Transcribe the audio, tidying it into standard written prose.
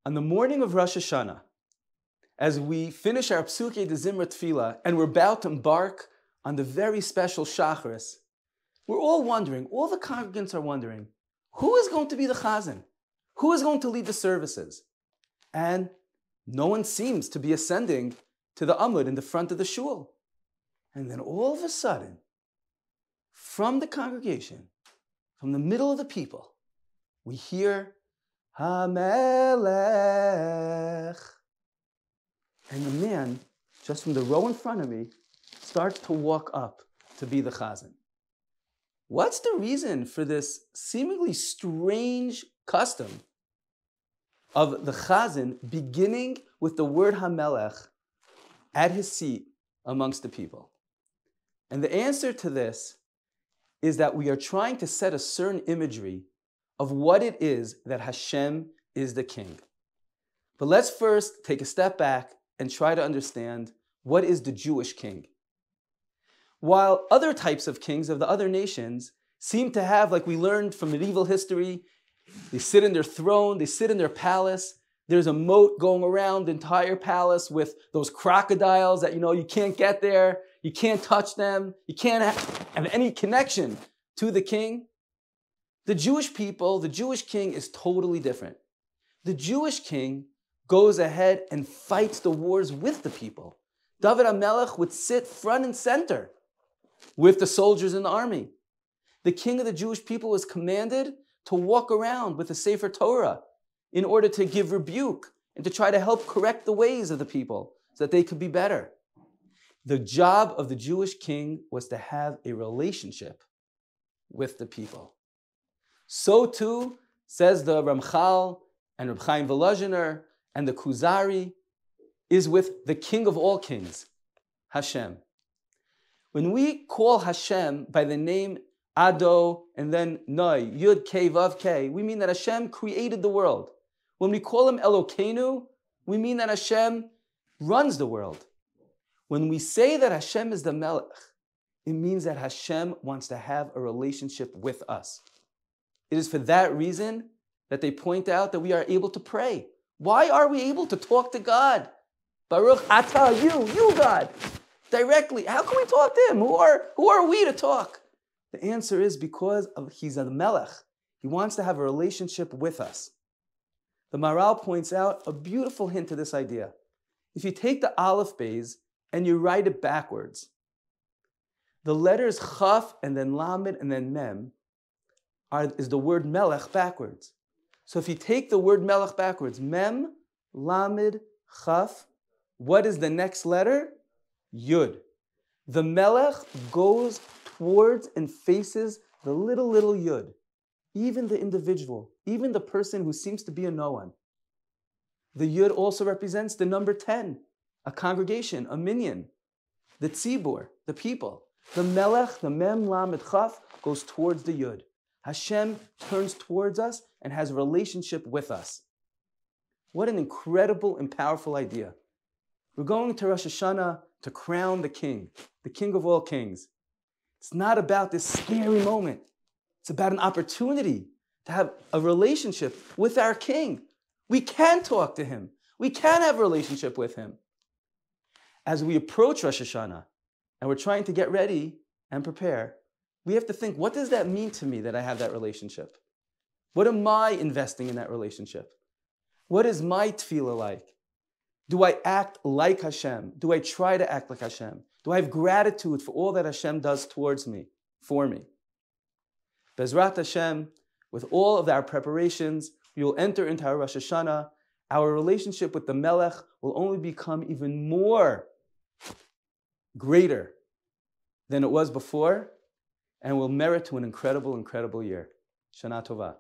On the morning of Rosh Hashanah, as we finish our Psukei de Zimra Tefillah and we're about to embark on the very special Shacharis, we're all wondering, all the congregants are wondering, who is going to be the Chazan? Who is going to lead the services? And no one seems to be ascending to the Amud in the front of the shul. And then all of a sudden, from the congregation, from the middle of the people, we hear HaMelech. And the man, just from the row in front of me, starts to walk up to be the Chazan. What's the reason for this seemingly strange custom of the Chazan beginning with the word HaMelech at his seat amongst the people? And the answer to this is that we are trying to set a certain imagery of what it is that Hashem is the king. But let's first take a step back and try to understand what is the Jewish king. While other types of kings of the other nations seem to have, like we learned from medieval history, they sit in their throne, they sit in their palace, there's a moat going around the entire palace with those crocodiles that, you can't get there, you can't touch them, you can't have any connection to the king. The Jewish people, the Jewish king is totally different. The Jewish king goes ahead and fights the wars with the people. David HaMelech would sit front and center with the soldiers in the army. The king of the Jewish people was commanded to walk around with a Sefer Torah in order to give rebuke and to try to help correct the ways of the people so that they could be better. The job of the Jewish king was to have a relationship with the people. So too, says the Ramchal and Reb Chaim Volozhiner and the Kuzari, is with the king of all kings, Hashem. When we call Hashem by the name Ado and then Noi, Yud Kei Vav Kei, we mean that Hashem created the world. When we call him Elokeinu, we mean that Hashem runs the world. When we say that Hashem is the Melech, it means that Hashem wants to have a relationship with us. It is for that reason that they point out that we are able to pray. Why are we able to talk to God? Baruch Atah, you God, directly. How can we talk to him? Who are we to talk? The answer is because he's a Melech. He wants to have a relationship with us. The Maharal points out a beautiful hint to this idea. If you take the Aleph Beis and you write it backwards, the letters Chaf and then Lamed and then Mem is the word Melech backwards. So if you take the word Melech backwards, Mem, Lamed, Chaf, what is the next letter? Yud. The Melech goes towards and faces the little Yud. Even the individual, even the person who seems to be a no one. The Yud also represents the number 10, a congregation, a minyan, the tzibur, the people. The Melech, the Mem, Lamed, Chaf, goes towards the Yud. Hashem turns towards us and has a relationship with us. What an incredible and powerful idea. We're going to Rosh Hashanah to crown the king of all kings. It's not about this scary moment. It's about an opportunity to have a relationship with our king. We can talk to him. We can have a relationship with him. As we approach Rosh Hashanah and we're trying to get ready and prepare, we have to think, what does that mean to me that I have that relationship? What am I investing in that relationship? What is my tefillah like? Do I act like Hashem? Do I try to act like Hashem? Do I have gratitude for all that Hashem does towards me, for me? Bezrat Hashem, with all of our preparations, we will enter into our Rosh Hashanah. Our relationship with the Melech will only become even more greater than it was before, and will merit to an incredible, incredible year. Shana Tova.